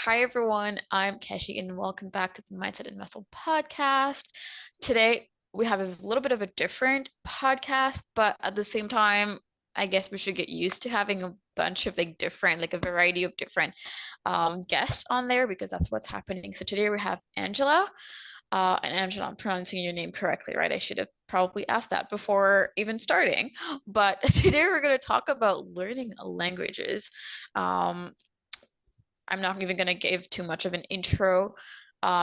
Hi everyone, I'm Keshi and welcome back to the Mindset and Muscle podcast. Today we have a little bit of a different podcast, but at the same time, I guess we should get used to having a bunch of like a variety of different guests on there because that's what's happening. So today we have Angela. And Angela, I'm pronouncing your name correctly, right? I should have probably asked that before even starting. But today we're going to talk about learning languages. Um, I'm not even going to give too much of an intro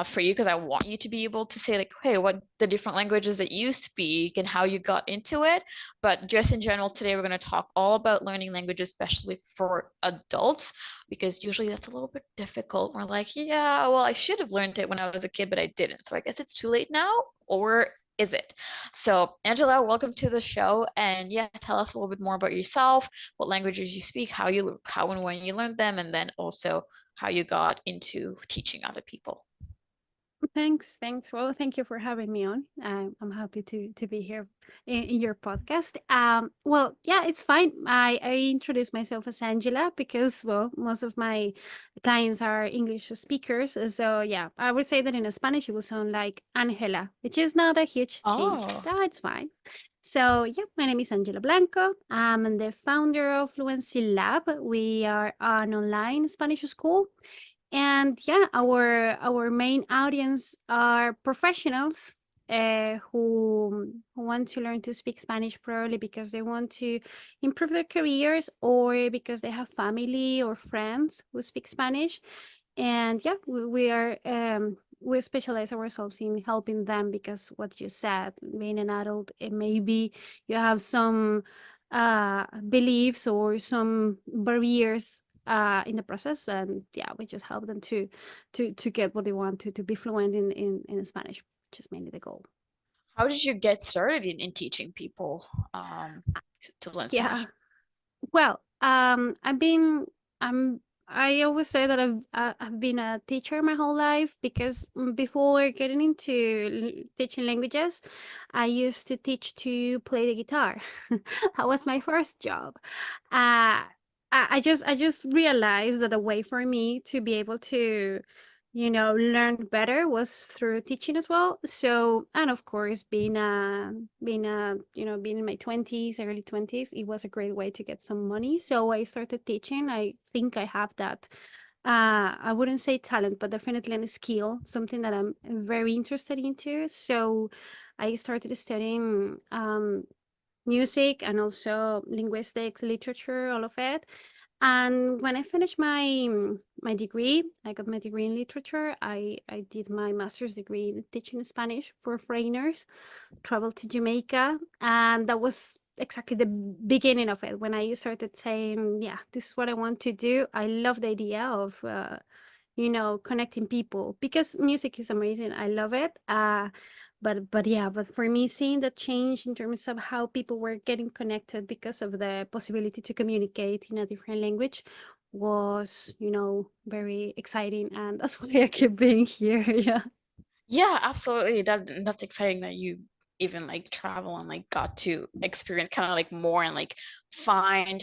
for you because I want you to be able to say like, hey, what the different languages that you speak and how you got into it. But just in general, today we're going to talk all about learning languages, especially for adults, because usually that's a little bit difficult. We're like, yeah, well, I should have learned it when I was a kid, but I didn't. So I guess it's too late now, or is it? So, Angela, welcome to the show. And yeah, tell us a little bit more about yourself, what languages you speak, how and when you learned them, and then also how you got into teaching other people. Thanks. Well, thank you for having me on. I'm happy to be here in your podcast. Well, yeah, it's fine. I introduce myself as Angela because well, most of my clients are English speakers. So yeah, I would say that in Spanish it would sound like Angela, which is not a huge change, but Oh, that's fine. So yeah, my name is Angela Blanco. I'm the founder of Fluency Lab. We are an online Spanish school and yeah, our main audience are professionals who want to learn to speak Spanish probably because they want to improve their careers or because they have family or friends who speak Spanish. And yeah, we specialize ourselves in helping them because what you said, being an adult, maybe you have some beliefs or some barriers in the process, and yeah, we just help them to get what they want to be fluent in Spanish, which is mainly the goal. how did you get started in teaching people to learn Yeah. Spanish? Well, I'm I always say that I've been a teacher my whole life because before getting into teaching languages, I used to teach to play the guitar. That was my first job. I just realized that a way for me to be able to learn better was through teaching as well. So, and of course, being in my 20s, early 20s, it was a great way to get some money. So I started teaching. I think I have that. I wouldn't say talent, but definitely a skill, something that I'm very interested into. So I started studying music and also linguistics, literature, all of it. And when I finished my degree, I got my degree in literature. I did my master's degree in teaching Spanish for foreigners, traveled to Jamaica, and that was exactly the beginning of it when I started saying, yeah, this is what I want to do. I love the idea of connecting people because music is amazing. I love it. But yeah, but for me, seeing the change in terms of how people were getting connected because of the possibility to communicate in a different language was, very exciting, and that's why I keep being here. Yeah. Yeah, absolutely. That's exciting that you even like travel and like got to experience kind of like more and like find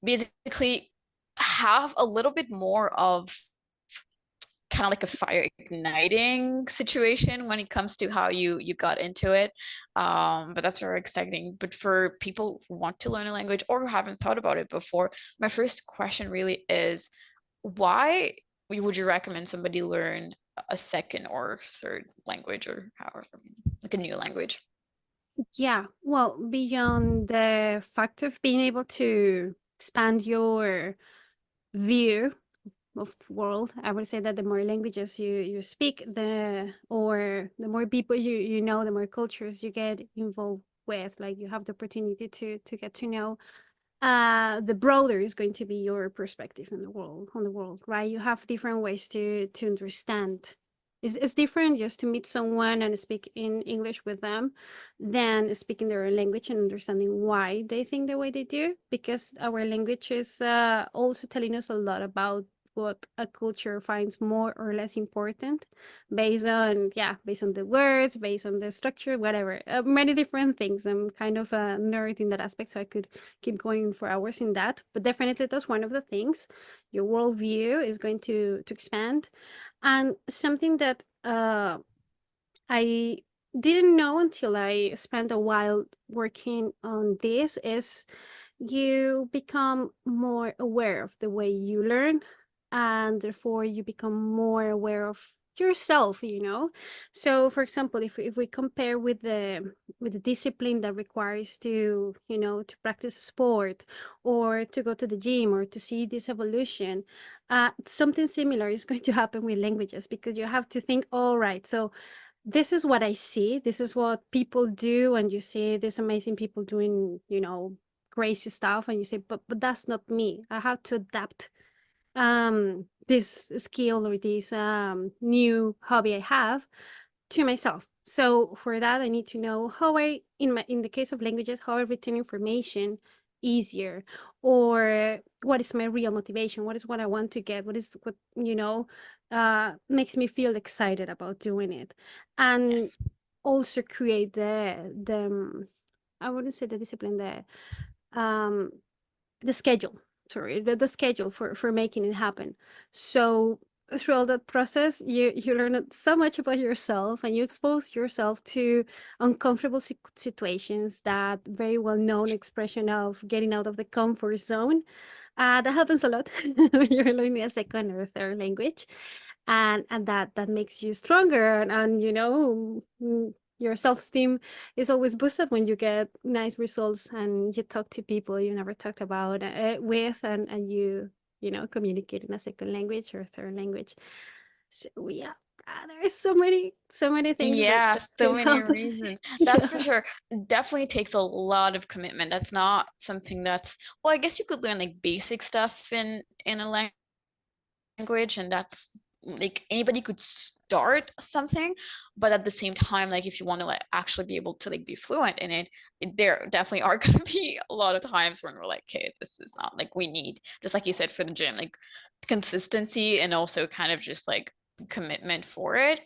basically have a little bit more of kind of like a fire igniting situation when it comes to how you got into it. But that's very exciting. But for people who want to learn a language or who haven't thought about it before, my first question really is why would you recommend somebody learn a second or third language or however, like a new language? Yeah, well, beyond the fact of being able to expand your view of the world, I would say that the more languages you speak, the more people you know, the more cultures you get involved with. Like you have the opportunity to get to know. The broader is going to be your perspective in the world, right? You have different ways to understand. It's different just to meet someone and speak in English with them than speaking their language and understanding why they think the way they do, because our language is also telling us a lot about what a culture finds more or less important based on, yeah, based on the words, based on the structure, whatever, many different things. I'm kind of a nerd in that aspect, so I could keep going for hours in that. But definitely that's one of the things. Your worldview is going to expand. And something that I didn't know until I spent a while working on this is you become more aware of the way you learn, and therefore you become more aware of yourself, you know. So for example, if we compare with the discipline that requires to, you know, to practice sport or to go to the gym or to see this evolution, something similar is going to happen with languages, because you have to think, all right, so this is what I see. This is what people do. And you see these amazing people doing, you know, crazy stuff. And you say, but that's not me. I have to adapt this skill or this new hobby I have to myself. So for that, I need to know how I, in the case of languages, how I retain information easier, or what is my real motivation, what is what I want to get, what is what, you know, makes me feel excited about doing it, and Yes. also create I wouldn't say the discipline, um the schedule, sorry, the schedule for making it happen. So throughout that process, you learn so much about yourself, and you expose yourself to uncomfortable situations, that very well known expression of getting out of the comfort zone. That happens a lot when you're learning a second or third language, and that makes you stronger, and you know, your self-esteem is always boosted when you get nice results and you talk to people you never talked about with, and you know, communicate in a second language or third language. So yeah, there's so many things Yeah, that so could many help. reasons. That's for Yeah. sure. Definitely takes a lot of commitment. That's not something that's, well, I guess you could learn like basic stuff in a language, and that's like anybody could start something, but at the same time, like if you want to like actually be able to like be fluent in it, there definitely are going to be a lot of times when we're like, okay, this is not like we need, just like you said for the gym, like consistency and also kind of just like commitment for it.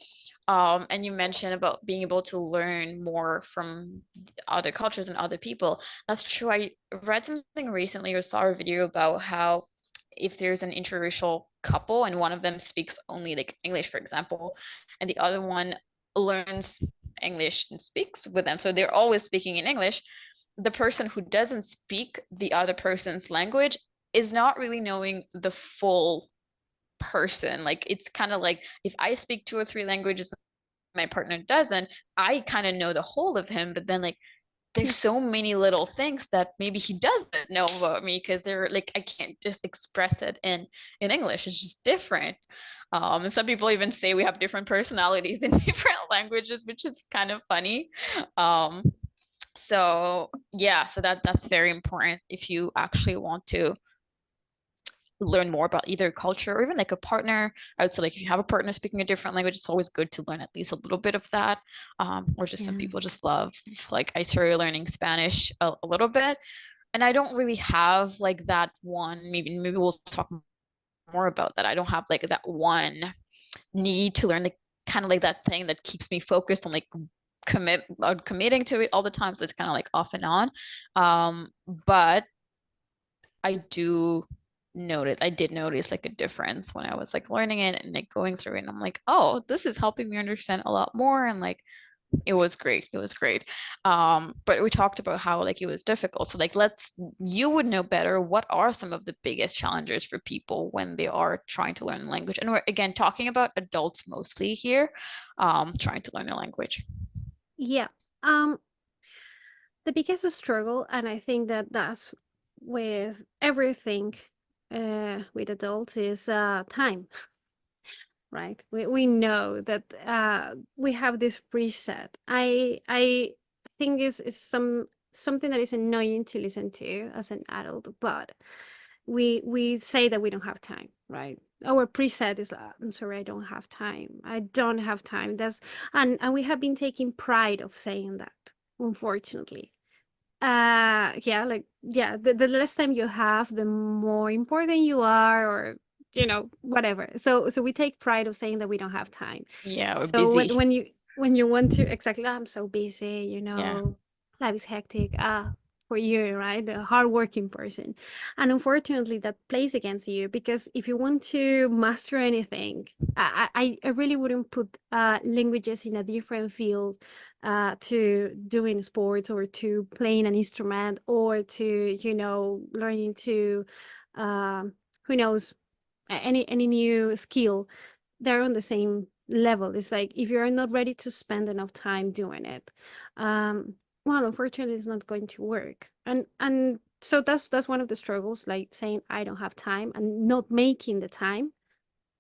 And you mentioned about being able to learn more from other cultures and other people. That's true. I read something recently or saw a video about how if there's an interracial couple and one of them speaks only like English, for example, and the other one learns English and speaks with them, so they're always speaking in English, the person who doesn't speak the other person's language is not really knowing the full person. Like it's kind of like if I speak two or three languages, my partner doesn't, I kind of know the whole of him, but then like there's so many little things that maybe he doesn't know about me because they're like I can't just express it in English. It's just different. And some people even say we have different personalities in different languages, which is kind of funny. Um, so yeah, so that's very important if you actually want to learn more about either culture or even like a partner. I would say like if you have a partner speaking a different language, it's always good to learn at least a little bit of that. Or just some Yeah. people just love, like I started learning Spanish a little bit, and I don't really have like that one. Maybe we'll talk more about that. I don't have like that one need to learn, like kind of like that thing that keeps me focused on like committing to it all the time. So it's kind of like off and on. But I do I did notice like a difference when I was like learning it and like going through it. And I'm like, oh, this is helping me understand a lot more. And like, it was great. It was great. But we talked about how like it was difficult. So like, you would know better. What are some of the biggest challenges for people when they are trying to learn a language? And we're again talking about adults mostly here, trying to learn a language. Yeah. um the biggest struggle, and I think that that's with everything with adults, is time. Right, we know that we have this preset. I think is something that is annoying to listen to as an adult, but we say that we don't have time, right? Our preset is, I'm sorry, I don't have time, I don't have time. That's, and we have been taking pride of saying that, unfortunately. Yeah, like, yeah, the less time you have, the more important you are, or whatever. So we take pride of saying that we don't have time. Yeah, we're So busy. when you want to exactly, "Oh, I'm so busy, Yeah. life is hectic." For you, right? The hardworking person. And unfortunately that plays against you, because if you want to master anything, I really wouldn't put languages in a different field, to doing sports or to playing an instrument or to, learning to, um, who knows, any new skill. They're on the same level. It's like if you're not ready to spend enough time doing it, um, well, unfortunately, it's not going to work. And so that's one of the struggles, like saying I don't have time and not making the time.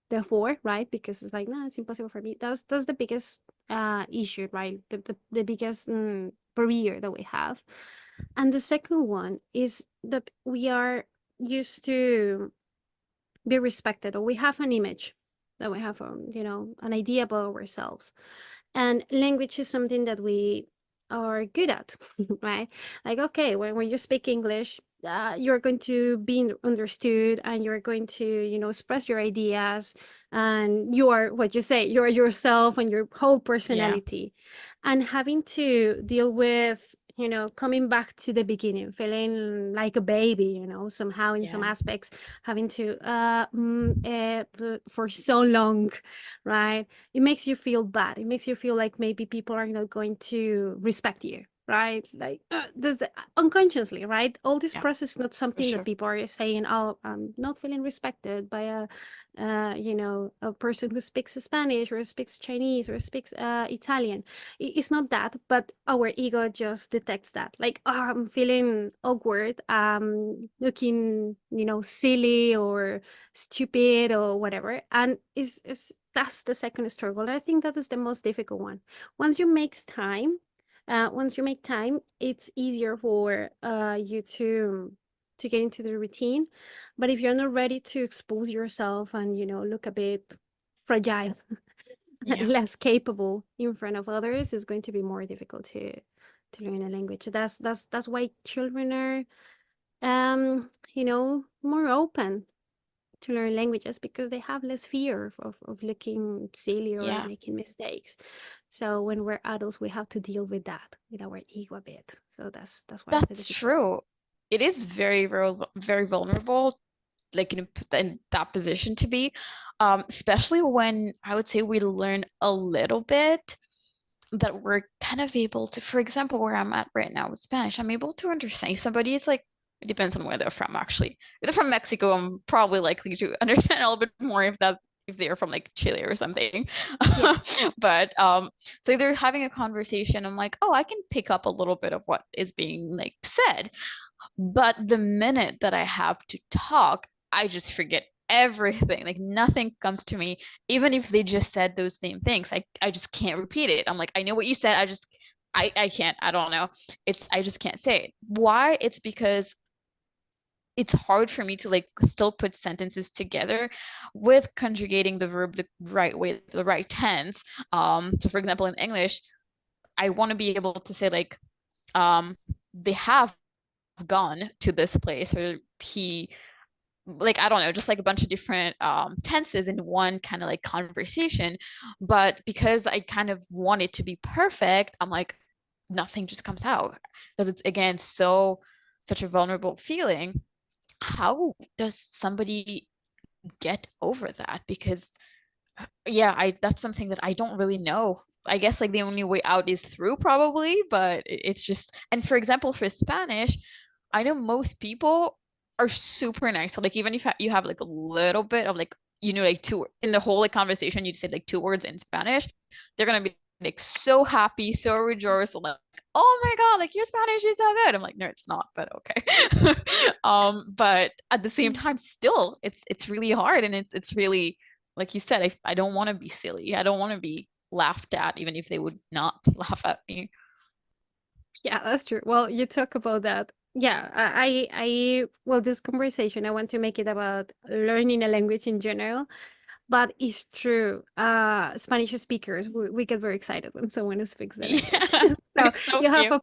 Therefore, right? Because it's like, no, it's impossible for me. That's the biggest issue, right? The biggest barrier that we have. And the second one is that we are used to be respected, or we have an image that we have, an idea about ourselves. And language is something that we are good at, right? Like, okay, when you speak English, you're going to be understood, and you're going to, express your ideas, and you are what you say, you're yourself and your whole Yeah. personality. And having to deal with, coming back to the beginning, feeling like a baby, somehow in some Yeah. aspects, having to, for so long, right? It makes you feel bad. It makes you feel like maybe people are not going to respect you, right? Like, unconsciously, right? All this Yeah. process is not For something that sure. people are saying, "Oh, I'm not feeling respected by a person who speaks Spanish or speaks Chinese or speaks Italian." It's not that, but our ego just detects that. Like, oh, I'm feeling awkward, looking, silly or stupid or whatever. And is that's the second struggle. I think that is the most difficult one. Once you make time, once you make time, it's easier for you to get into the routine. But if you're not ready to expose yourself and, look a bit fragile, Yeah. less capable in front of others, it's going to be more difficult to learn a language. That's why children are, more open to learn languages, because they have less fear of looking silly or Yeah. making mistakes. So when we're adults, we have to deal with that, with our ego a bit. So that's one of the That's difficulties. true. It is very, very, very vulnerable, like in that position to be, especially when I would say we learn a little bit that we're kind of able to, for example, where I'm at right now with Spanish, I'm able to understand if somebody is like, it depends on where they're from, actually. If they're from Mexico, I'm probably likely to understand a little bit more if they're from like Chile or something. Yeah. But so they're having a conversation. I'm like, oh, I can pick up a little bit of what is being like said. But the minute that I have to talk, I just forget everything. Like nothing comes to me, even if they just said those same things. I just can't repeat it. I'm like, I know what you said. I can't. I don't know. I just can't say it. Why? It's because it's hard for me to like still put sentences together with conjugating the verb the right way, the right tense. So for example, in English, I want to be able to say like, they have gone to this place, or he, like, I don't know, just like a bunch of different tenses in one kind of like conversation. But because I kind of want it to be perfect, I'm like, nothing just comes out, because it's again such a vulnerable feeling. How does somebody get over that? Because yeah, I that's something that I don't really know. I guess like the only way out is through probably, but it's just, and for example, for Spanish, I know most people are super nice. So like even if you have like a little bit of like, like two in the whole like conversation, you say like two words in Spanish, they're gonna be like so happy, so rejoiced, like, oh my God, like your Spanish is so good. I'm like, no, it's not, but okay. But at the same time, still, it's really hard, and it's really, like you said, I don't want to be silly. I don't want to be laughed at, even if they would not laugh at me. Yeah, that's true. Well, you talk about that. Yeah, well, this conversation, I want to make it about learning a language in general, but it's true. Spanish speakers, we get very excited when someone speaks the language. Yeah, So it's so you have cute. a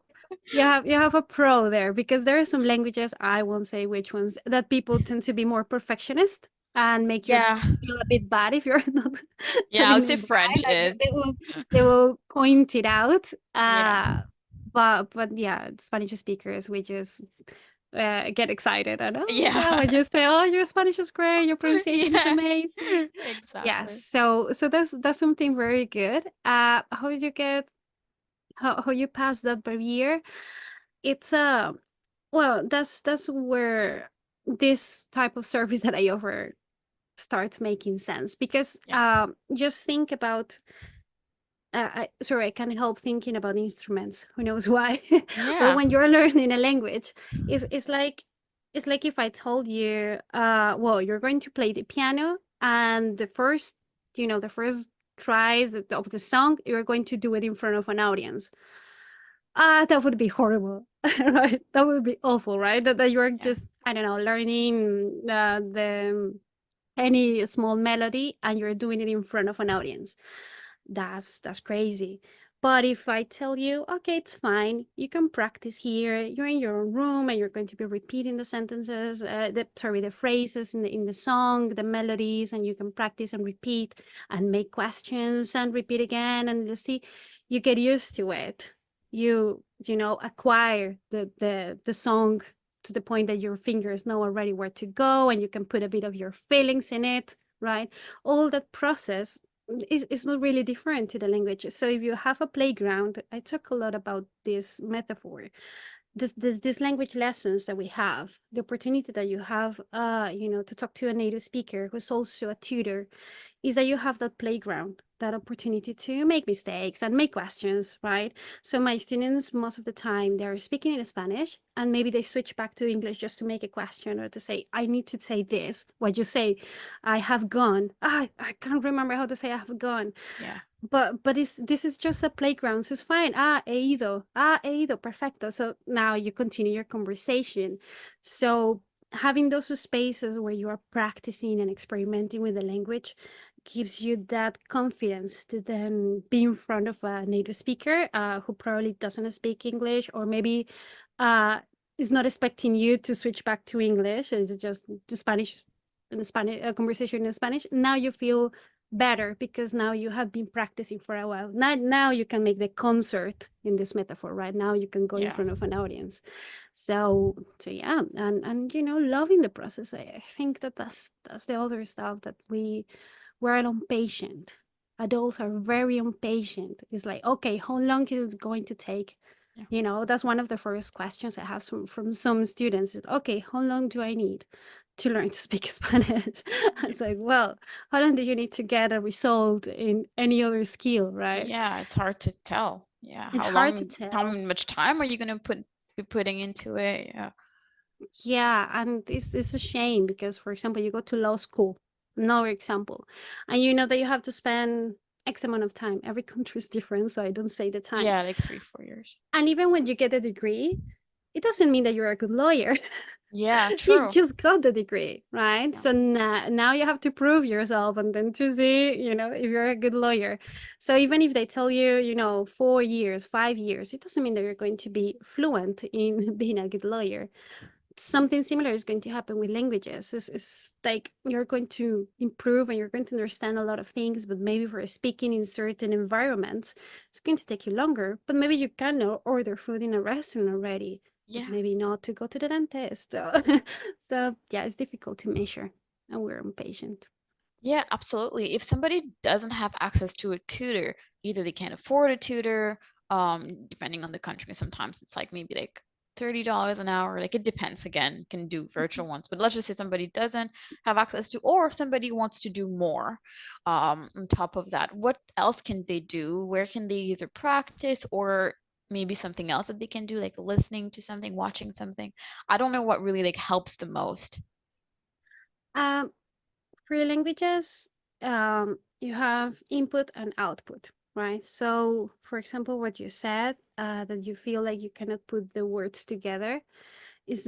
you have a pro there, because there are some languages, I won't say which ones, that people tend to be more perfectionist. and make you Yeah. feel a bit bad if you're not Yeah, I would telling say them right. French Like is. they will point it out. Yeah. But yeah, Spanish speakers, we just get excited and oh wow, Yeah. and you say, oh, your Spanish is great, your pronunciation is Yeah. amazing. Yeah, Exactly. so that's something very good. How you get how you pass that barrier? It's well, that's where this type of service that I offer starts making sense because Yeah. just think about sorry, I can't help thinking about instruments. Who knows why? But Yeah. when you're learning a language, it's like if I told you, well, you're going to play the piano, and the first tries of the song, you're going to do it in front of an audience. That would be horrible, right? That would be awful, right? That you're Yeah. just, I don't know, learning the any small melody and you're doing it in front of an audience. That's crazy. But if I tell you, okay, it's fine, you can practice here. You're in your own room and you're going to be repeating the sentences, the phrases in the song, the melodies, and you can practice and repeat and make questions and repeat again. And you see, you get used to it. You acquire the song to the point that your fingers know already where to go and you can put a bit of your feelings in it, right? All that process is not really different to the language. So if you have a playground, I talk a lot about this metaphor. This language lessons that we have, the opportunity that you have, to talk to a native speaker who's also a tutor, is that you have that playground, that opportunity to make mistakes and make questions, right? So my students, most of the time, they're speaking in Spanish and maybe they switch back to English just to make a question or to say, I need to say this. What you say, I have gone. I can't remember how to say I have gone. Yeah. But this is just a playground, so it's fine. He ido, perfecto. So now you continue your conversation. So having those spaces where you are practicing and experimenting with the language gives you that confidence to then be in front of a native speaker who probably doesn't speak English or maybe uh, is not expecting you to switch back to English. It's just to Spanish, in Spanish, a conversation in Spanish. Now you feel better because now you have been practicing for a while. Now you can make the concert in this metaphor, right? Now you can go in Yeah. front of an audience. So yeah, and loving the process. I think that's the other stuff that we're impatient. Adults are very impatient. It's like, okay, how long is it going to take? Yeah. That's one of the first questions I have from some students. Is, okay, how long do I need to learn to speak Spanish? Yeah. It's like, well, how long do you need to get a result in any other skill, right? Yeah, it's hard to tell. Yeah. It's How hard to long, how tell. much time are you gonna be putting into it? Yeah. Yeah, and it's a shame because, for example, you go to law school, another example, and you know that you have to spend X amount of time. Every country is different, so I don't say the time. Yeah, like 3, 4 years. And even when you get a degree, it doesn't mean that you're a good lawyer. Yeah, You true. just got the degree, right? Yeah. So now you have to prove yourself and then to see, if you're a good lawyer. So even if they tell you, 4 years, 5 years, it doesn't mean that you're going to be fluent in being a good lawyer. Something similar is going to happen with languages. It's like you're going to improve and you're going to understand a lot of things, but maybe for speaking in certain environments, it's going to take you longer. But maybe you can order food in a restaurant already, but Yeah. maybe not to go to the dentist. So yeah, it's difficult to measure, and we're impatient. Yeah, absolutely. If somebody doesn't have access to a tutor, either they can't afford a tutor, depending on the country, sometimes it's like maybe like $30 an hour. Like it depends again, can do virtual ones. But let's just say somebody doesn't have access to, or somebody wants to do more, on top of that. What else can they do? Where can they either practice or maybe something else that they can do, like listening to something, watching something? I don't know what really like helps the most. Um, for languages, you have input and output, right? So, for example, what you said, that you feel like you cannot put the words together, is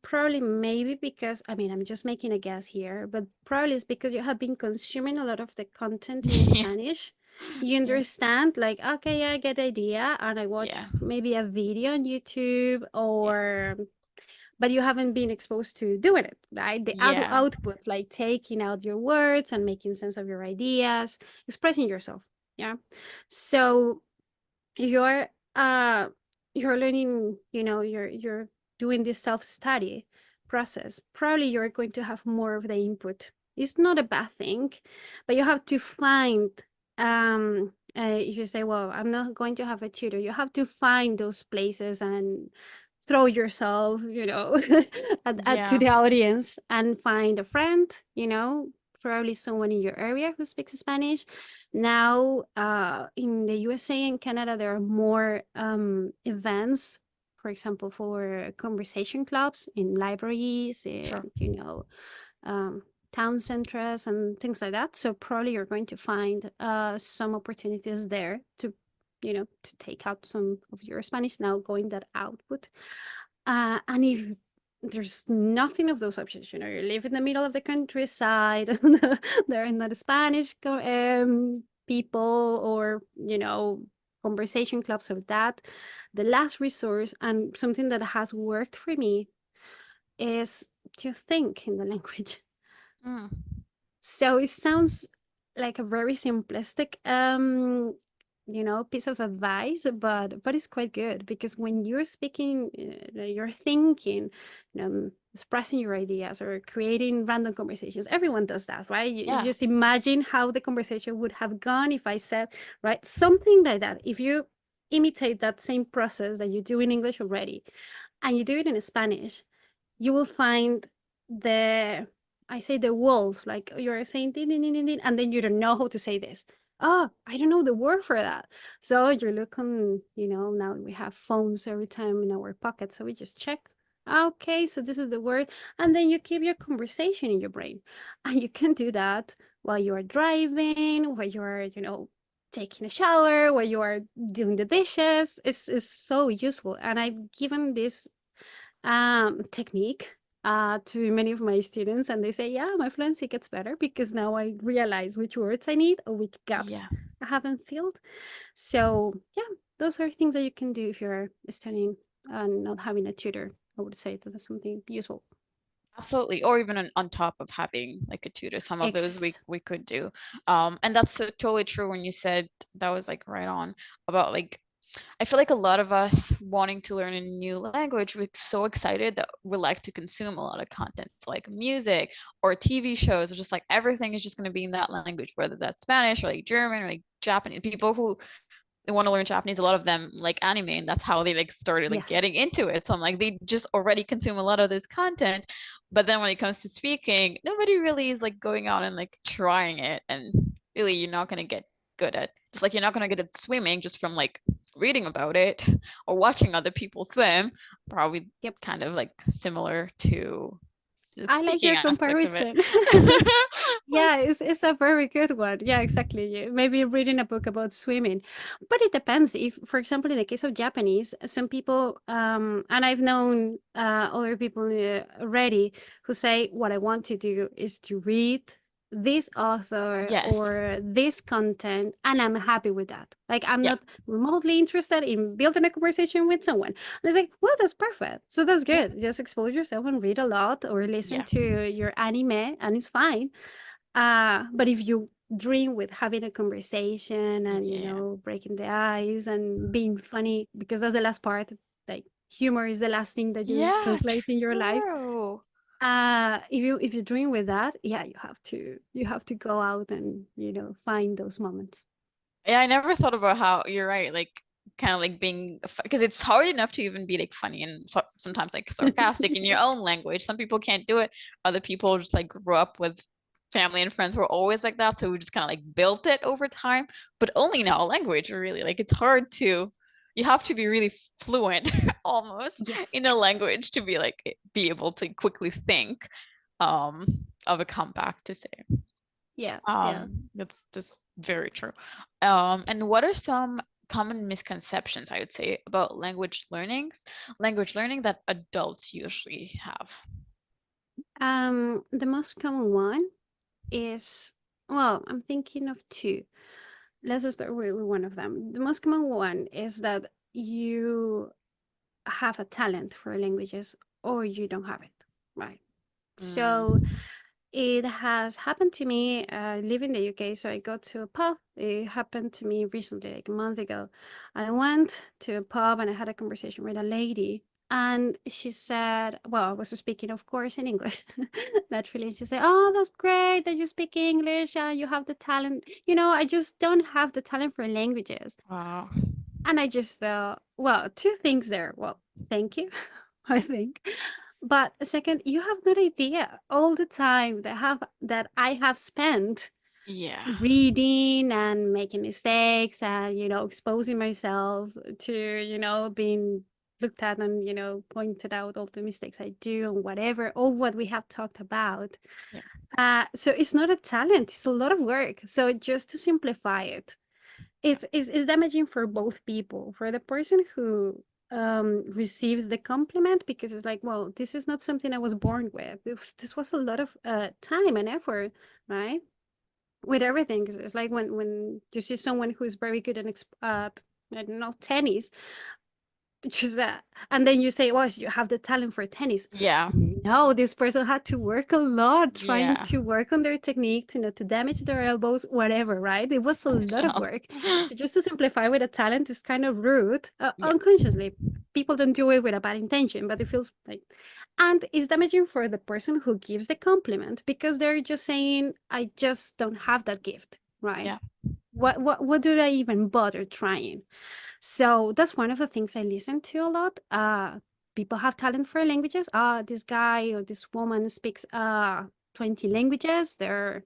probably maybe because, I mean, I'm just making a guess here, but probably it's because you have been consuming a lot of the content in Yeah. Spanish. You Yeah. understand, like, okay, yeah, I get the idea, and I watch Yeah. maybe a video on YouTube Yeah. or but you haven't been exposed to doing it, right? The Yeah. output, like taking out your words and making sense of your ideas, expressing yourself. Yeah. So you're uh you're learning, you're doing this self-study process, probably you're going to have more of the input. It's not a bad thing, but you have to find, if you say, well, I'm not going to have a tutor, you have to find those places and throw yourself, to Yeah. the audience and find a friend, probably someone in your area who speaks Spanish. Now, in the USA and Canada, there are more events, for example, for conversation clubs in libraries Sure. and, um, town centers and things like that. So probably you're going to find some opportunities there to take out some of your Spanish, now going that output. And if there's nothing of those options, you live in the middle of the countryside, and there are not Spanish people, or, conversation clubs of that. The last resource, and something that has worked for me, is to think in the language. Mm. So it sounds like a very simplistic, piece of advice, but it's quite good, because when you're speaking, you're thinking, expressing your ideas or creating random conversations. Everyone does that, right? You Yeah. just imagine how the conversation would have gone if I said, right, something like that. If you imitate that same process that you do in English already, and you do it in Spanish, you will find the I say the walls, like you're saying din, din, din, din, din, and then you don't know how to say this. Oh, I don't know the word for that. So you look on, now we have phones every time in our pocket. So we just check. Okay, so this is the word. And then you keep your conversation in your brain. And you can do that while you are driving, while you are, taking a shower, while you are doing the dishes. It's so useful. And I've given this technique to many of my students, and they say, yeah, my fluency gets better because now I realize which words I need or which gaps Yeah. I haven't filled. So yeah, those are things that you can do if you're studying and not having a tutor. I would say that is something useful. Absolutely. Or even on top of having like a tutor, some of those Ex we could do. And that's so, totally true when you said that was like right on about like I feel like a lot of us wanting to learn a new language, we're so excited that we like to consume a lot of content, like music or TV shows, or just like everything is just going to be in that language, whether that's Spanish or like German or like Japanese. People who they want to learn Japanese, a lot of them like anime, and that's how they like started like yes. getting into it. So I'm like, they just already consume a lot of this content, but then when it comes to speaking, nobody really is like going out and like trying it, and really you're not gonna get good at just like you're not gonna get at swimming just from like reading about it or watching other people swim. Probably Yep. kind of like similar to the I like speaking your aspect of it. comparison. Yeah, it's a very good one. Yeah, exactly. Maybe reading a book about swimming. But it depends. If, for example, in the case of Japanese, some people, and I've known other people already who say, what I want to do is to read this author Yes. or this content, and I'm happy with that. Like, I'm Yeah. not remotely interested in building a conversation with someone. And it's like, well, that's perfect. So that's Yeah. good. Just expose yourself and read a lot or listen Yeah. to your anime, and it's fine. But if you dream with having a conversation and, Yeah. breaking the ice and being funny, because that's the last part, like humor is the last thing that you Yeah, translate in your life. true. If you dream with that, yeah, you have to go out and, find those moments. Yeah, I never thought about how you're right, like kind of like being because it's hard enough to even be like funny and so, sometimes like sarcastic in your Yes. own language. Some people can't do it. Other people just like grew up with family and friends who were always like that, so we just kind of like built it over time, but only in our language, really. Like it's hard to you have to be really fluent almost Yes. in a language to be like be able to quickly think um of a comeback to say. Yeah. Yeah. That's just very true. And what are some common misconceptions, I would say, about language learning that adults usually have? The most common one is, well, I'm thinking of two. Let's start with one of them. The most common one is that you have a talent for languages or you don't have it, right? So Mm, it has happened to me. I live in the UK, so I go to a pub. It happened to me recently, like a month ago. I went to a pub and I had a conversation with a lady. And she said, well, I was speaking, of course, in English. Naturally, she said, "Oh, that's great that you speak English. You have the talent. I just don't have the talent for languages." wow. And I just thought, well, two things there. Well, thank you, I think. But second, you have no idea all the time that I have spent Yeah. reading and making mistakes and, exposing myself to, being looked at and, pointed out all the mistakes I do and whatever, all what we have talked about. Yeah. So it's not a talent, it's a lot of work. So just to simplify it, Yeah. it's damaging for both people. For the person who receives the compliment, because it's like, well, this is not something I was born with. This was a lot of time and effort, right? With everything. It's like when you see someone who is very good at I don't know, tennis, just and then you say, well, you have the talent for tennis. Yeah. No, this person had to work a lot trying Yeah. to work on their technique to not to damage their elbows, whatever, right? It was a lot of So, work. So just to simplify, with a talent is kind of rude, yeah. unconsciously. People don't do it with a bad intention, but it feels like, and it's damaging for the person who gives the compliment, because they're just saying, I just don't have that gift, right? Yeah. What do I even bother trying? So that's one of the things I listen to a lot. People have talent for languages. This guy or this woman speaks 20 languages. They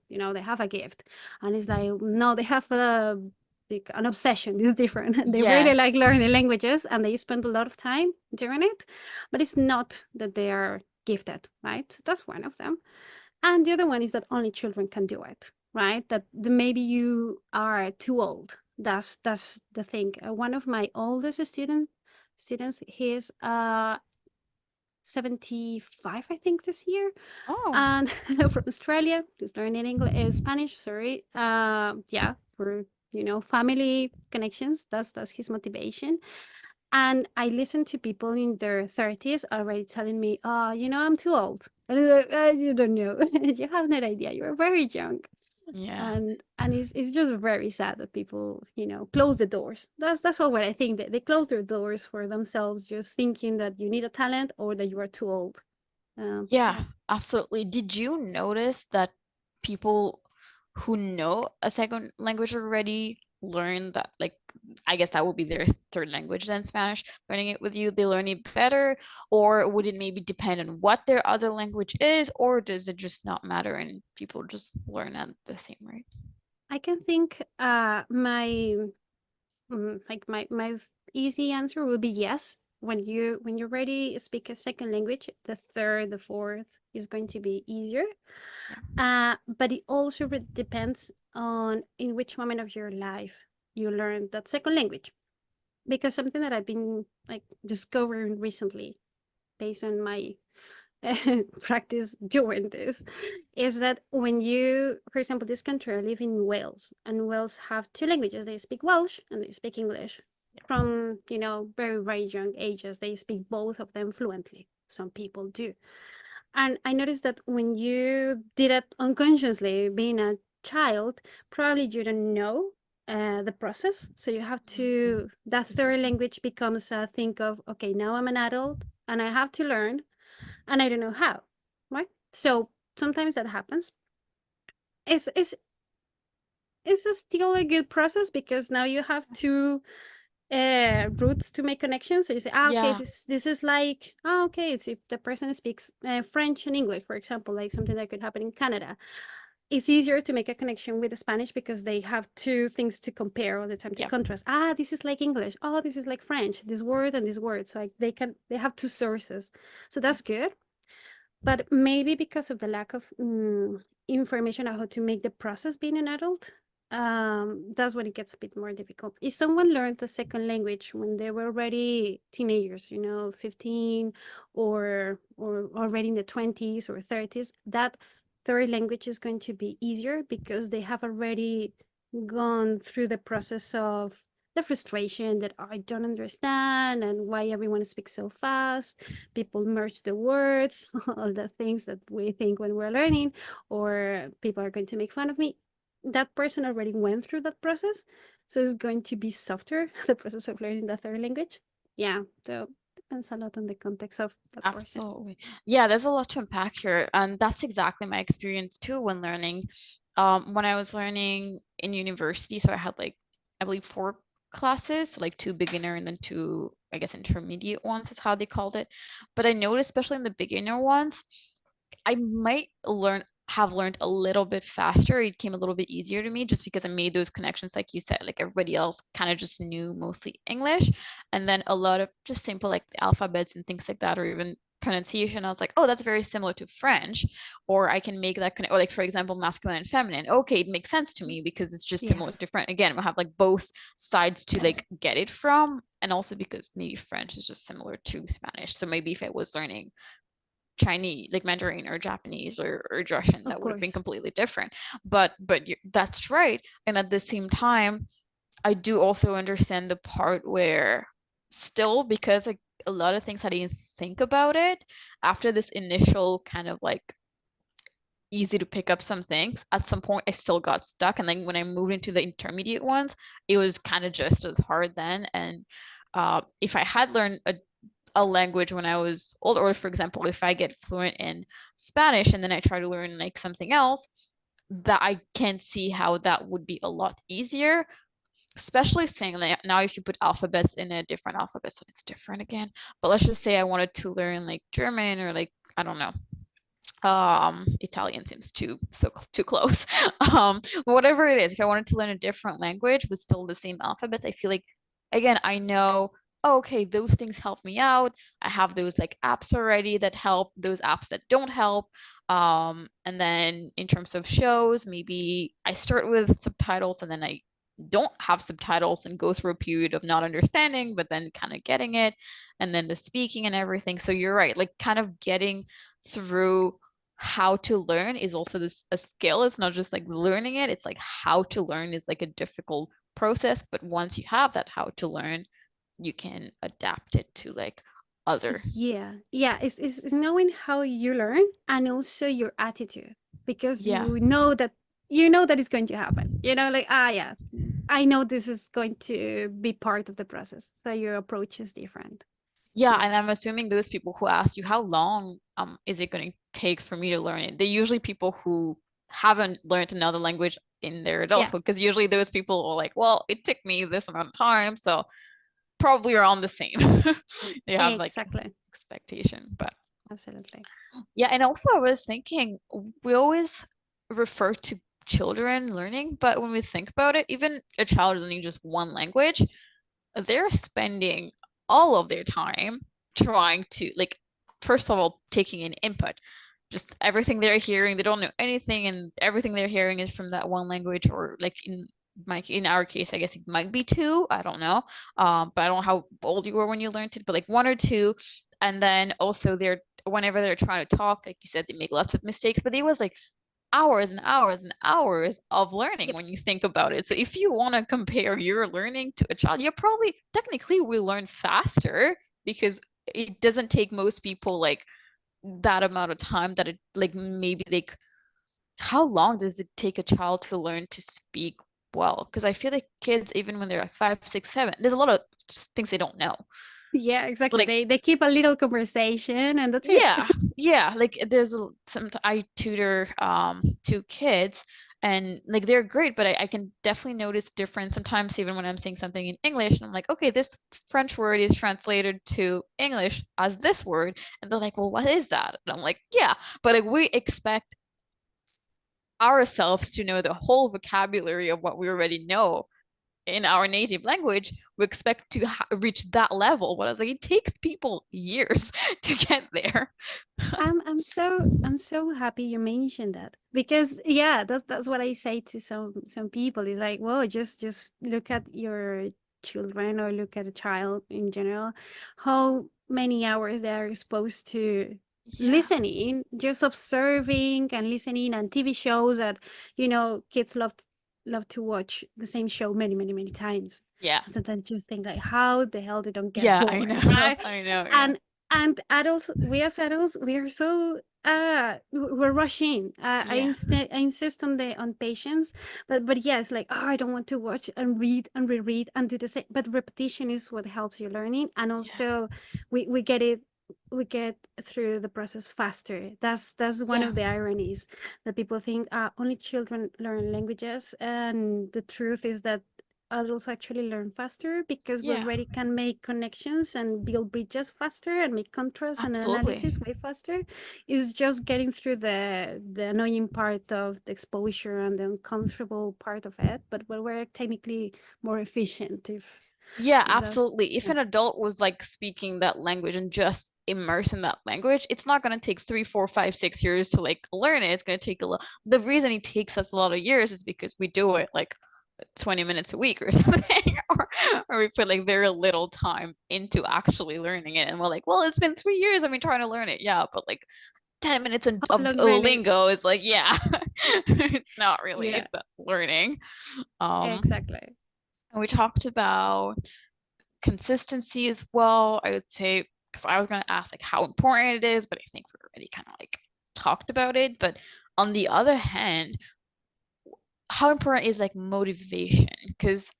have a gift. And it's like, no, they have like an obsession. It's different. They really Yes. like learning languages and they spend a lot of time doing it. But it's not that they are gifted, right? So that's one of them. And the other one is that only children can do it, right? That maybe you are too old. That's the thing. One of my oldest students, he's 75, I think, this year, Oh, and from Australia. He's learning English, Spanish. Sorry. Yeah, for family connections. That's his motivation. And I listen to people in their 30s already telling me, "Oh, I'm too old." And I'm like, "You don't know. You have no idea. You're very young." yeah. And it's just very sad that people, close the doors. That's all what I think. That they close their doors for themselves, just thinking that you need a talent or that you are too old. Yeah, Yeah. absolutely. Did you notice that people who know a second language already learn that, like, I guess that would be their third language than Spanish, learning it with you, they learn it better? Or would it maybe depend on what their other language is, or does it just not matter and people just learn at the same rate? I can think my easy answer would be yes. When you already speak a second language, the third, the fourth is going to be easier. Yeah. But it also depends on in which moment of your life you learn that second language. Because something that I've been like discovering recently, based on my practice doing this, is that when you, for example, this country, I live in Wales, and Wales have two languages. They speak Welsh and they speak English. Yeah. From very very young ages, they speak both of them fluently. Some people do. And I noticed that when you did it unconsciously, being a child, probably you don't know the process. So you have Mm, to, that third interesting. language becomes a think of, okay, now I'm an adult and I have to learn and I don't know how, right? So sometimes that happens. It's, it's, it's still a good process because now you have two routes to make connections. So you say, okay, Yeah. this is like, okay, it's if the person speaks French and English, for example, like something that could happen in Canada. It's easier to make a connection with the Spanish because they have two things to compare all the time, to Yeah. contrast. This is like English. Oh, this is like French. This word and this word. So they have two sources. So Yeah. that's good. But maybe because of the lack of information on how to make the process being an adult, that's when it gets a bit more difficult. If someone learned a second language when they were already teenagers, 15, or already in the 20s or 30s, that third language is going to be easier because they have already gone through the process of the frustration that I don't understand and why everyone speaks so fast. People merge the words, all the things that we think when we're learning, or people are going to make fun of me. That person already went through that process, so it's going to be softer, the process of learning the third language. Yeah, so depends a lot on the context of that person. Absolutely. Yeah, there's a lot to unpack here. And that's exactly my experience too when learning. When I was learning in university, so I had like, I believe four classes, so like two beginner and then two, I guess, intermediate ones is how they called it. But I noticed, especially in the beginner ones, I might have learned a little bit faster. It came a little bit easier to me just because I made those connections, like you said. Like everybody else kind of just knew mostly English, and then a lot of just simple like the alphabets and things like that, or even pronunciation. I was like, oh, that's very similar to French, or I can make that connect. Or like for example, masculine and feminine. Okay, it makes sense to me because it's just similar Yes, to French. Again, we have like both sides to like get it from, and also because maybe French is just similar to Spanish. So maybe if I was learning Chinese, like Mandarin or Japanese or Russian, of that would have been course. completely different. But that's right. And at the same time, I do also understand the part where still because like a lot of things I didn't think about it after this initial kind of like easy to pick up some things, at some point I still got stuck. And then when I moved into the intermediate ones, it was kind of just as hard then. And if I had learned a language when I was older, or for example, if I get fluent in Spanish and then I try to learn like something else, that I can see how that would be a lot easier. Especially saying like now if you put alphabets in a different alphabet, so it's different again. But let's just say I wanted to learn like German or like I don't know, Italian seems too close. Whatever it is, if I wanted to learn a different language with still the same alphabets, I feel like again I know, oh, okay, those things help me out. I have those like apps already that help, those apps that don't help. And then in terms of shows, maybe I start with subtitles and then I don't have subtitles and go through a period of not understanding but then kind of getting it, and then the speaking and everything. So you're right, like kind of getting through how to learn is also this a skill. It's not just like learning it, it's like how to learn is like a difficult process, but once you have that how to learn, you can adapt it to like other. Yeah, yeah, it's knowing how you learn and also your attitude because Yeah. you know that it's going to happen. You know, like yeah, I know this is going to be part of the process, so your approach is different. Yeah, Yeah, and I'm assuming those people who ask you how long is it going to take for me to learn it, they're usually people who haven't learned another language in their yeah, adulthood, because usually those people are like, well, it took me this amount of time, so probably around the same. They have like exactly, expectation. But absolutely. yeah, and also I was thinking we always refer to children learning, but when we think about it, even a child learning just one language, they're spending all of their time trying to like first of all taking in input, just everything they're hearing, they don't know anything and everything they're hearing is from that one language, or like in our case I guess it might be two, I don't know, but I don't know how old you were when you learned it, but like one or two. And then also they're whenever they're trying to talk, like you said, they make lots of mistakes, but it was like hours and hours and hours of learning Yep. when you think about it. So if you want to compare your learning to a child, you probably technically will learn faster because it doesn't take most people like that amount of time that it like maybe like how long does it take a child to learn to speak well? Because I feel like kids, even when they're like 5, 6, 7, there's a lot of things they don't know. Yeah, exactly. Like They keep a little conversation and that's it. yeah, yeah. Like there's some I tutor two kids and like they're great, but I can definitely notice difference sometimes even when I'm saying something in English and I'm like, okay, this French word is translated to English as this word, and they're like, well, what is that? And I'm like, yeah, but like we expect ourselves to know the whole vocabulary of what we already know in our native language. We expect to reach that level, but I was like, it takes people years to get there. I'm so happy you mentioned that because yeah, that's what I say to some people. It's like, whoa, just look at your children or look at a child in general, how many hours they are exposed to Yeah. listening, just observing and listening, and TV shows that kids love love to watch the same show many, many, many times. Yeah. And sometimes just think like, how the hell they don't get Yeah, I bored, know. right? I know, yeah. And adults, we as adults, we are so we're rushing. Yeah. I insist on the on patience, but yes, like, oh, I don't want to watch and read and reread and do the same. But repetition is what helps you learning, and Yeah. also we get it, we get through the process faster. That's one Yeah. of the ironies, that people think only children learn languages, and the truth is that adults actually learn faster because we Yeah. already can make connections and build bridges faster and make contrast and Absolutely. analysis way faster. It's just getting through the annoying part of the exposure and the uncomfortable part of it, but we're technically more efficient Yeah, if that's absolutely. If yeah. an adult was like speaking that language and just immersed in that language, it's not going to take 3, 4, 5, 6 years to like learn it. It's going to take a lot. The reason it takes us a lot of years is because we do it like 20 minutes a week or something, or we put like very little time into actually learning it. And we're like, well, it's been 3 years I've been trying to learn it. Yeah, but like 10 minutes How of long really? Duolingo is like, yeah, it's not really Yeah, the learning. Um, exactly. and we talked about consistency as well. I would say, because I was going to ask like how important it is, but I think we already kind of like talked about it. But on the other hand, how important is like motivation? Because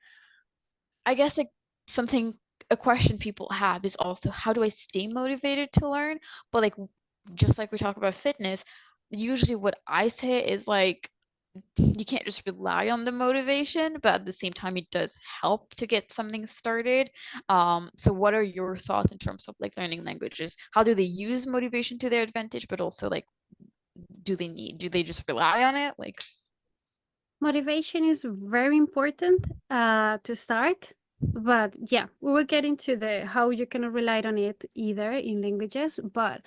I guess like something, a question people have is also how do I stay motivated to learn? But like just like we talk about fitness, usually what I say is like you can't just rely on the motivation, but at the same time, it does help to get something started. So what are your thoughts in terms of like learning languages? How do they use motivation to their advantage, but also like, do they just rely on it? Like, Motivation is very important to start. But yeah, we will get into the how you cannot rely on it either in languages, but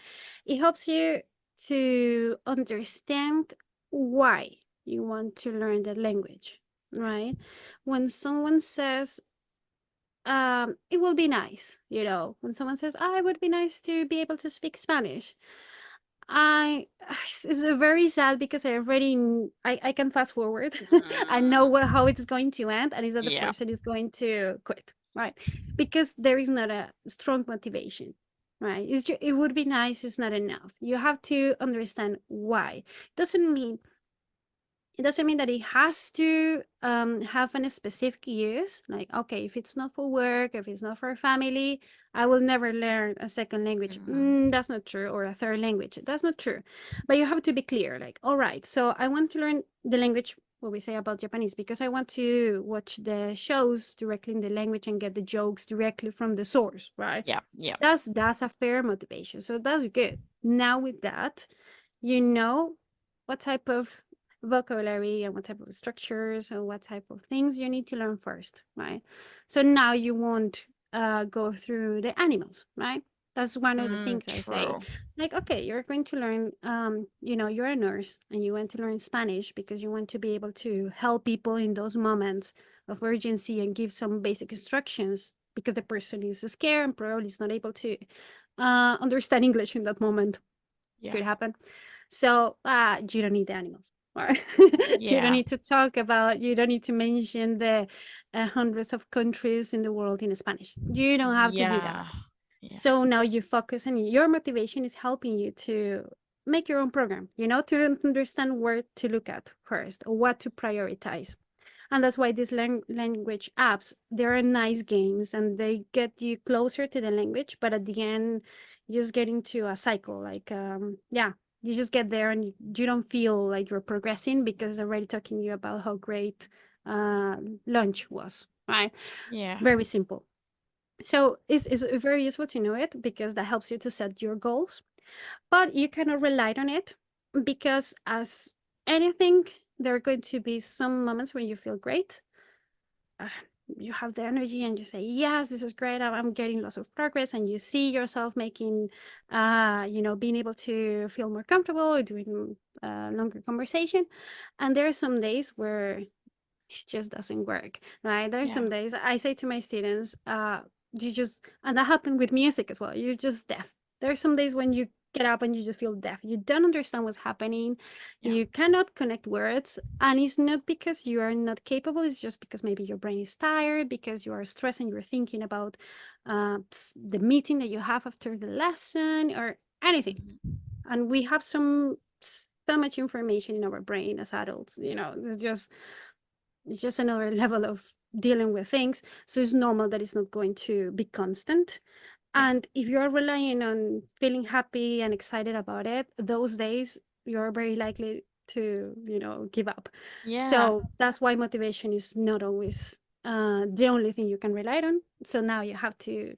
it helps you to understand why you want to learn that language, yes. right? When someone says, it will be nice, when someone says, "Ah, it would be nice to be able to speak Spanish," I it's very sad because I already I can fast forward. I know Mm, how it's going to end, and is that the yeah. person is going to quit, right? Because there is not a strong motivation, right? It would be nice. It's not enough. You have to understand why. Doesn't mean it doesn't mean that it has to have a specific use. Like, okay, if it's not for work, if it's not for family, I will never learn a second language. Hmm. That's not true. Or a third language. That's not true. But you have to be clear. Like, all right, so I want to learn the language, what we say about Japanese, because I want to watch the shows directly in the language and get the jokes directly from the source, right? Yeah, yeah. That's a fair motivation. So that's good. Now with that, you know what type of vocabulary and what type of structures and what type of things you need to learn first, right? So now you won't go through the animals, right? That's one of the things I say. True. Like, okay, you're going to learn, you're a nurse and you want to learn Spanish because you want to be able to help people in those moments of urgency and give some basic instructions because the person is scared and probably is not able to understand English in that moment. Yeah. Could happen. So you don't need the animals. Or you don't Yeah. need to talk about, you don't need to mention the hundreds of countries in the world in Spanish. You don't have to do Yeah. that. Yeah. So now you focus and your motivation is helping you to make your own program, to understand where to look at first or what to prioritize. And that's why these language apps, they're nice games and they get you closer to the language, but at the end you just get into a cycle. Like yeah, you just get there and you don't feel like you're progressing because it's already talking to you about how great uh lunch was, right? Yeah. Very simple. So it's very useful to know it because that helps you to set your goals, but you cannot rely on it because as anything, there are going to be some moments when you feel great, uh, you have the energy and you say, yes, this is great, I'm getting lots of progress, and you see yourself making being able to feel more comfortable doing longer conversation. And there are some days where it just doesn't work, right? There are Yeah. some days I say to my students, you just, and that happened with music as well, you're just deaf. There are some days when you get up and you just feel deaf. You don't understand what's happening. Yeah. You cannot connect words. And it's not because you are not capable, it's just because maybe your brain is tired, because you are stressed and you're thinking about the meeting that you have after the lesson or anything. Mhm. And we have so much information in our brain as adults, it's just another level of dealing with things. So it's normal that it's not going to be constant. Yeah. And if you're relying on feeling happy and excited about it, those days you're very likely to, give up. Yeah. So that's why motivation is not always the only thing you can rely on. So now you have to,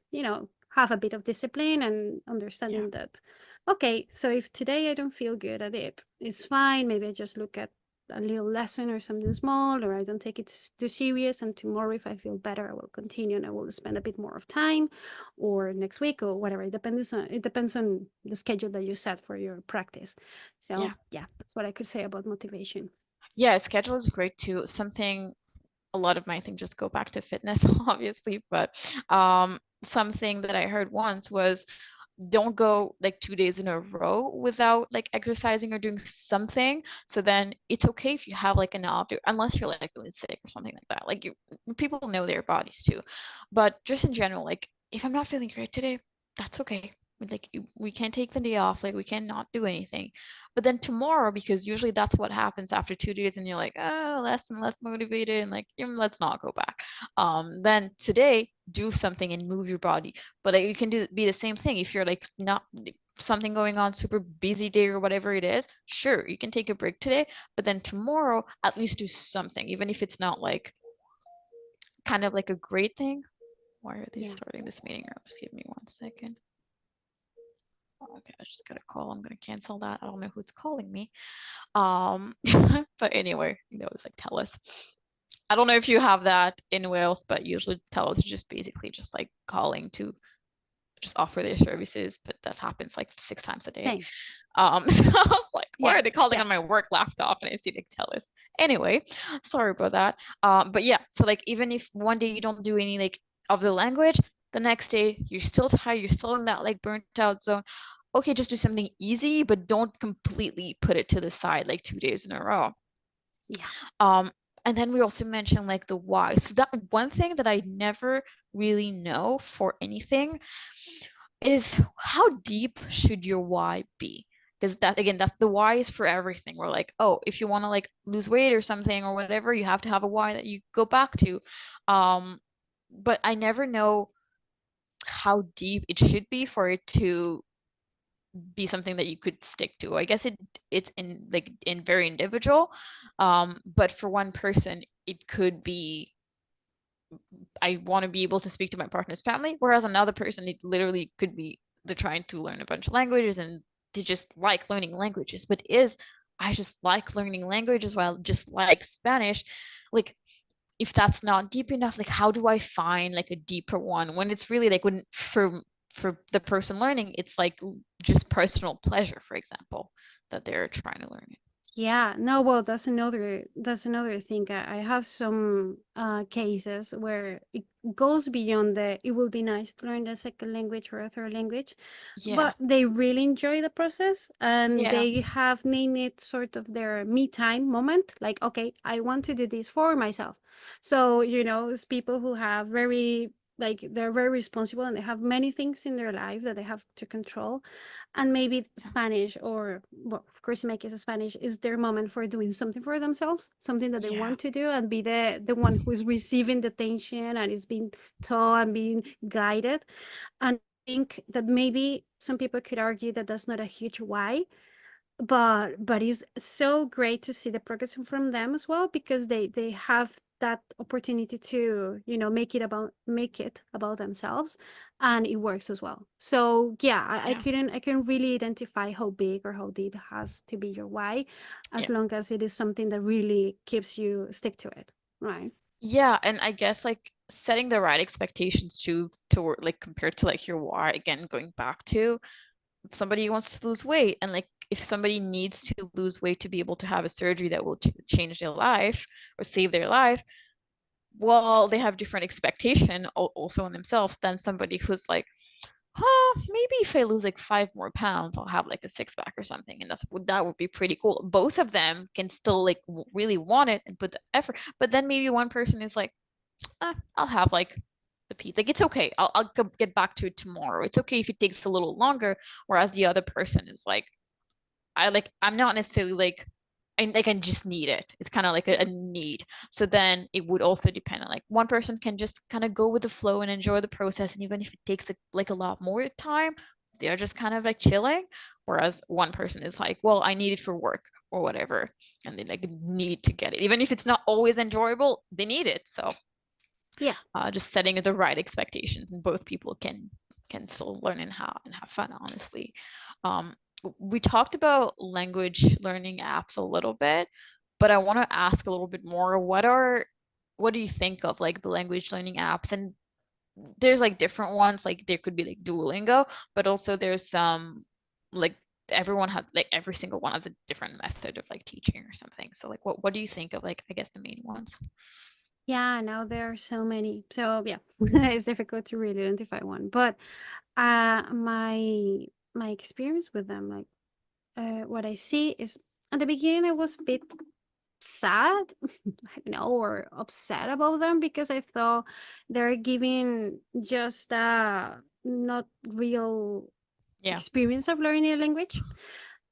have a bit of discipline and Yeah. understanding that, okay, so if today I don't feel good at it, it's fine. Maybe I just look at a little lesson or something small, or I don't take it too serious. And tomorrow, if I feel better, I will continue and I will spend a bit more of time, or next week, or whatever. It depends on the schedule that you set for your practice. Yeah. So yeah, that's what I could say about motivation. Yeah, schedule is great too. Something a lot of my things just go back to fitness, obviously, but something that I heard once was don't go like 2 days in a row without like exercising or doing something. So then it's okay if you have like an off day, unless you're like really sick or something like that. Like people know their bodies too. But just in general, like if I'm not feeling great today, that's okay. Like we can't take the day off, like we cannot do anything. But then tomorrow, because usually that's what happens after 2 days, and you're like, oh, less and less motivated, and like, let's not go back. Then today, do something and move your body. But like, you can be the same thing if you're like not something going on, super busy day or whatever it is. Sure, you can take a break today, but then tomorrow, at least do something, even if it's not like kind of like a great thing. Why are they Yeah. starting this meeting room? Just give me 1 second. Okay, I just got a call. I'm gonna cancel that. I don't know who's calling me. Um, but anyway, it's like tell us. I don't know if you have that in Wales, but usually tell us is just basically just like calling to just offer their services, but that happens like 6 times a day. Same. So I was like, why Yeah. are they calling Yeah. on my work laptop? And I see they tell us. Anyway, sorry about that. But yeah, so like even if one day you don't do any like of the language, the next day you're still tired, you're still in that like burnt out zone. Okay, just do something easy, but don't completely put it to the side like 2 days in a row. Yeah. Um, and then we also mentioned like the why. So that one thing that I never really know for anything is how deep should your why be? Because that again, that's the why is for everything. We're like, oh, if you want to like lose weight or something or whatever, you have to have a why that you go back to. Um, but I never know how deep it should be for it to be something that you could stick to. I guess it's in like in very individual. But for one person, it could be I want to be able to speak to my partner's family, whereas another person, it literally could be they're trying to learn a bunch of languages and they just like learning languages. But is I just like learning languages while just like Spanish, like if that's not deep enough, like how do I find like a deeper one when it's really like when for the person learning, it's like just personal pleasure, for example, that they're trying to learn it. Yeah, no, well, that's another thing. I have some cases where it goes beyond the it will be nice to learn a second language or a third language, Yeah, but they really enjoy the process and yeah, they have named it sort of their me time moment. Like, okay, I want to do this for myself. So, it's people who have they're very responsible and they have many things in their life that they have to control, and maybe yeah, Spanish, or well, of course in my case Spanish, is their moment for doing something for themselves, something that they yeah, want to do, and be the one who is receiving the attention and is being taught and being guided. And I think that maybe some people could argue that that's not a huge why, but it's so great to see the progress from them as well, because they have that opportunity to make it about themselves, and it works as well. So yeah, I yeah, couldn't really identify how big or how deep it has to be your why, yeah. as long as it is something that really keeps you stick to it, right? Yeah, and I guess like setting the right expectations to like compared to like your why again going back to if somebody wants to lose weight and like if somebody needs to lose weight to be able to have a surgery that will change their life or save their life, well, they have different expectation also on themselves than somebody who's like, Maybe if I lose like 5 more pounds, I'll have like a six pack or something, and that would be pretty cool. Both of them can still like really want it and put the effort, but then maybe one person is like, I'll have like the pizza. Like it's okay. I'll get back to it tomorrow. It's okay if it takes a little longer. Whereas the other person is like, I'm not necessarily I just need it. It's kind of like a Yeah. need. So then it would also depend on like one person can just kind of go with the flow and enjoy the process, and even if it takes like a lot more time, they're just kind of like chilling. Whereas one person is like, well, I need it for work or whatever, and they like need to get it, even if it's not always enjoyable. They need it. So Yeah. just setting the right expectations, and both people can still learn and have fun, honestly. um, we talked about language learning apps a little bit, but I want to ask a little bit more. What do you think of like the language learning apps? And there's like different ones, like there could be like Duolingo, but also there's some like everyone has like every single one has a different method of like teaching or something. So like what do you think of like I guess the main ones? Yeah, now there are so many. So yeah, it's difficult to really identify one. But my experience with them, like what I see is at the beginning I was a bit sad, I don't know, or upset about them because I thought they're giving just not real Yeah. experience of learning a language.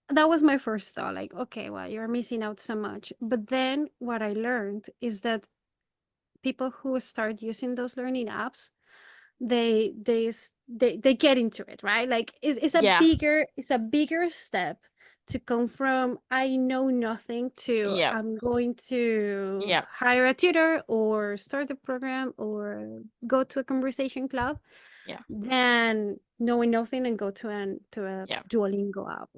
That was my first thought, like, okay, well, you're missing out so much. But then what I learned is that people who start using those learning apps, they get into it, right? Like Yeah. it's a bigger step to come from I know nothing to Yeah. I'm going to Yeah. hire a tutor or start a program or go to a conversation club Yeah. than knowing nothing and go to a Yeah. Duolingo app,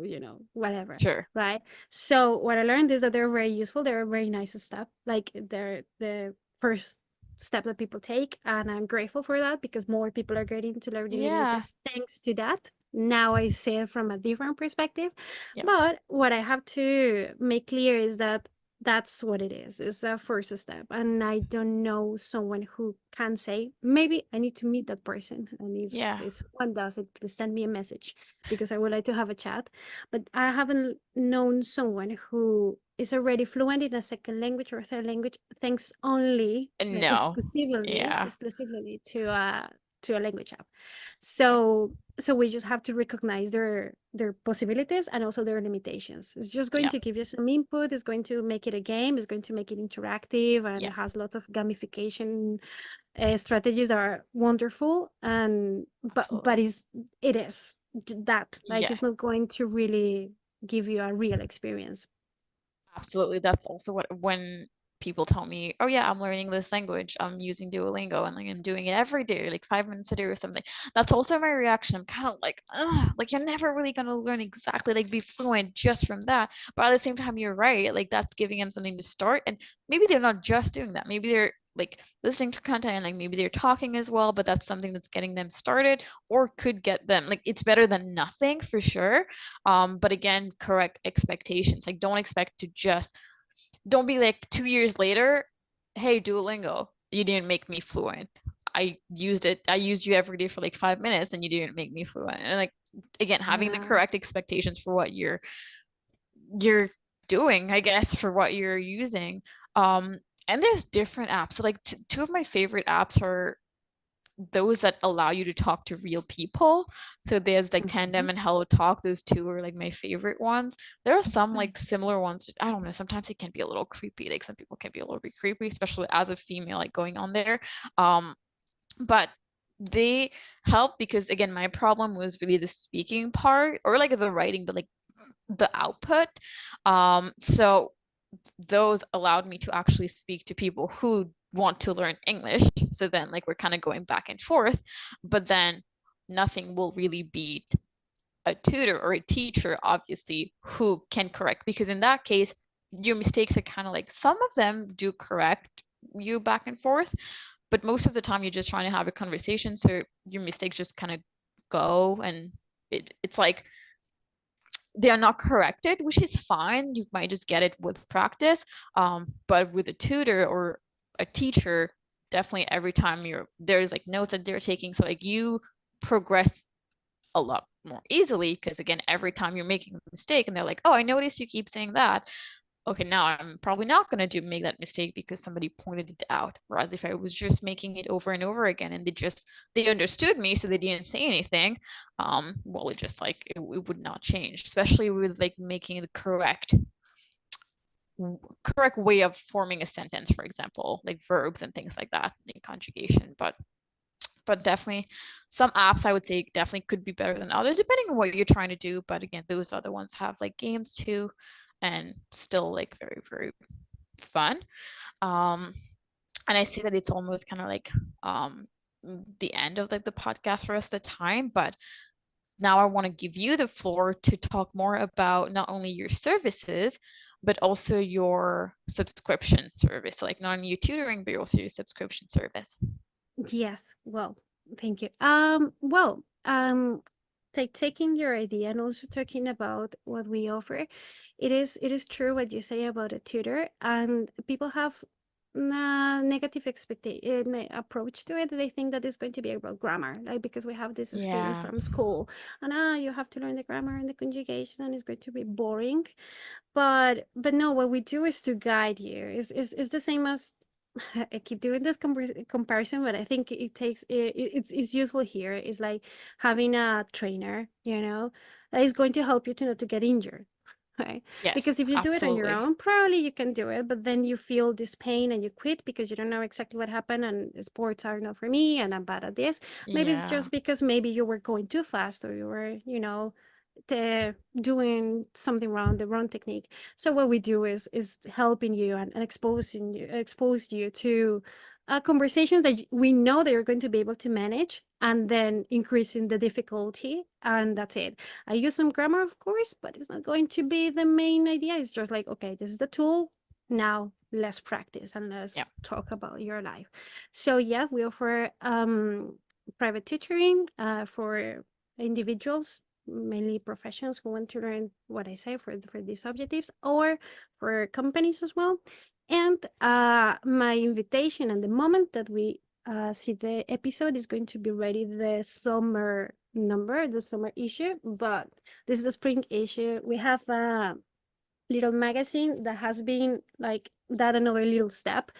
whatever, Sure. right? So what I learned is that they're very useful. They're a very nice step. Like they're the first step that people take, and I'm grateful for that because more people are getting to learning Yeah. languages thanks to that. Now I see it from a different perspective, Yeah. but what I have to make clear is that that's what it is. It's a first step. And I don't know someone who can say, maybe I need to meet that person. And Yeah. if someone does it, please send me a message because I would like to have a chat. But I haven't known someone who is already fluent in a second language or third language, thanks only, like No. Yeah. exclusively to a language app. Yeah. So we just have to recognize their possibilities and also their limitations. It's just going Yeah. to give you some input, it's going to make it a game, it's going to make it interactive, and Yeah. it has lots of gamification strategies that are wonderful. And but Absolutely. it is that, like, it's not Yes. going to really give you a real experience. Absolutely. That's also what when people tell me, "Oh yeah, I'm learning this language. I'm using Duolingo and like I'm doing it every day, like 5 minutes a day or something." That's also my reaction. I'm kind of like, ugh, like you're never really gonna learn exactly like be fluent just from that. But at the same time, you're right. Like that's giving them something to start. And maybe they're not just doing that. Maybe they're like listening to content and like maybe they're talking as well, but that's something that's getting them started or could get them like it's better than nothing for sure. But again, correct expectations. Like don't expect to just don't be like 2 years later, hey, Duolingo, you didn't make me fluent. I used it. I used you every day for like 5 minutes and you didn't make me fluent. And like again, having the Yeah. correct expectations for what you're doing, I guess, for what you're using. Um, and there's different apps. So like two of my favorite apps are those that allow you to talk to real people. So there's like Mhm. Tandem and Hello Talk. Those two are like my favorite ones. There are some like Nice. similar ones. I don't know. Sometimes it can be a little creepy. Like some people can be a little bit creepy, especially as a female, like going on there. Um, but they help because again, my problem was really the speaking part or like the writing, but like the output. So those allowed me to actually speak to people who want to learn English. So then, like, we're kind of going back and forth, but then nothing will really beat a tutor or a teacher, obviously, who can correct. Because in that case, your mistakes are kind of like some of them do correct you back and forth, but most of the time you're just trying to have a conversation. So your mistakes just kind of go and it's like they are not corrected, which is fine. You might just get it with practice. But with a tutor or a teacher, definitely every time there's like notes that they're taking. So like you progress a lot more easily because again, every time you're making a mistake and they're like, oh, I noticed you keep saying that. Okay, now I'm probably not going to do make that mistake because somebody pointed it out. Whereas if I was just making it over and over again and they understood me, so they didn't say anything, well, it just like it would not change, especially with like making the correct way of forming a sentence, for example, like verbs and things like that, like conjugation. But definitely some apps I would say definitely could be better than others depending on what you're trying to do. But again, those other ones have like games too and still like very, very fun. Um, and I see that it's almost kind of like the end of like the podcast for us, the time, but now I want to give you the floor to talk more about not only your services, but also your subscription service. So like not only your tutoring, but also your subscription service. Yes. Well, thank you. Like taking your idea and also talking about what we offer, it is true what you say about a tutor, and people have a negative expectation approach to it. They think that it's going to be about grammar, like because we have this experience Yeah. from school, and you have to learn the grammar and the conjugation, and it's going to be boring. But no, what we do is to guide you. Is the same as I keep doing this comparison, but I think it's useful here. It's like having a trainer, that is going to help you to not to get injured, right? Yes, Because if you do it on your absolutely. own, probably you can do it, but then you feel this pain and you quit because you don't know exactly what happened, and sports are not for me and I'm bad at this. Maybe it's Yeah. just because maybe you were going too fast, or you were, doing something wrong, the wrong technique. So what we do is helping you and expose you to conversations that we know that you're going to be able to manage, and then increasing the difficulty, and that's it. I use some grammar, of course, but it's not going to be the main idea. It's just like, okay, this is the tool. Now let's practice and let's Yeah. talk about your life. So yeah, we offer private tutoring for individuals, mainly professionals who want to learn what I say for these objectives, or for companies as well. And my invitation, and the moment that we see the episode, is going to be ready the summer number, the summer issue. But this is the spring issue. We have a little magazine that has been like that, another little step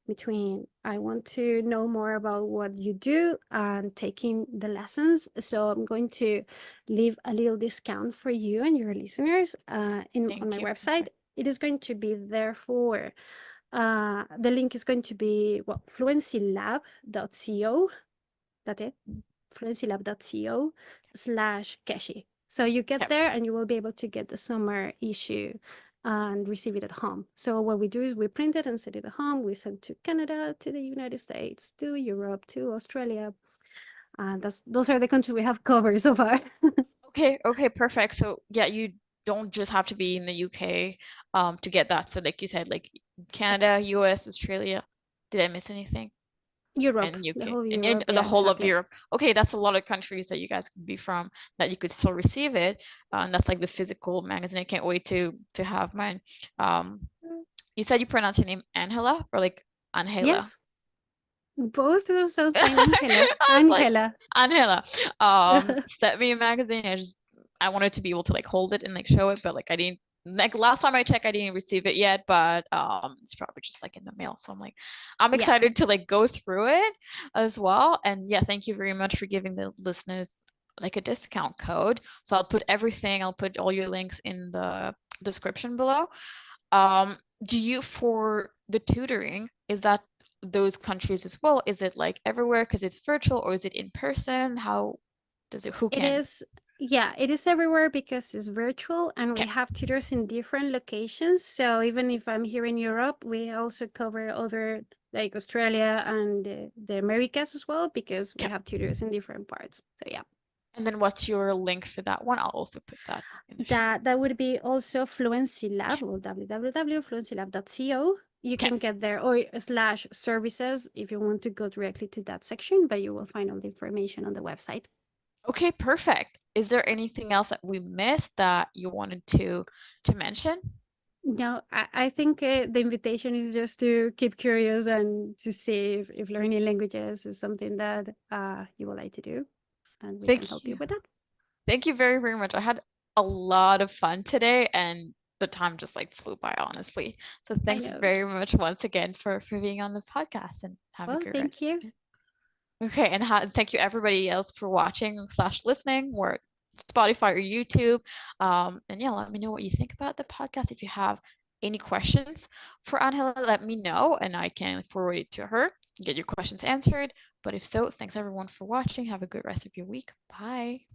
between I want to know more about what you do and taking the lessons. So I'm going to leave a little discount for you and your listeners in on Thank my you. website. Perfect. It is going to be there for the link is going to be, well, fluencylab.co. That's it, fluencylab.co/keshi. So you get Okay. there and you will be able to get the summer issue and receive it at home. So what we do is we print it and send it at home. We send to Canada, to the United States, to Europe, to Australia. And those are the countries we have covered so far. Okay, okay, perfect. So yeah, you don't just have to be in the UK to get that. So like you said, like Canada, Exactly. US, Australia. Did I miss anything? Europe, And the UK whole and Europe. the Yeah, whole of exactly. Europe. Okay, that's a lot of countries that you guys could be from that you could still receive it. And that's like the physical magazine. I can't wait to have mine. Um, you said you pronounce your name Angela or like Angela? Yes, both of those sounds fine. Angela. I was like, Angela. Angela, sent me a magazine. I wanted to be able to like hold it and like show it, but like I didn't like last time I checked, I didn't receive it yet, but it's probably just like in the mail. So I'm like, I'm Yeah. excited to like go through it as well. And yeah, thank you very much for giving the listeners like a discount code. So I'll put all your links in the description below. Do you for the tutoring, is that those countries as well? Is it like everywhere because it's virtual or is it in person? How does it, who It can? is, yeah, it is everywhere because it's virtual, and we Okay. have tutors in different locations. So even if I'm here in Europe, we also cover other, like Australia and the Americas as well, because we Okay. have tutors in different parts. So yeah, And then what's your link for that one? I'll also put that in the show notes. that would be also Fluency Lab, or www.fluencylab.co. You Okay. can get there, or slash services if you want to go directly to that section, but you will find all the information on the website. Okay, perfect. Is there anything else that we missed that you wanted to mention? No, I think the invitation is just to keep curious and to see if learning languages is something that you would like to do, and we can Thank help you you. with that. Thank you very, very much. I had a lot of fun today and the time just like flew by, honestly. So I thanks know. very much once again for being on the podcast and have a Well, good thank rest you. of your day. Okay, and thank you everybody else for watching slash listening, or Spotify or YouTube. And yeah, let me know what you think about the podcast. If you have any questions for Angela, let me know and I can forward it to her, get your questions answered. But if so, thanks everyone for watching. Have a good rest of your week. Bye.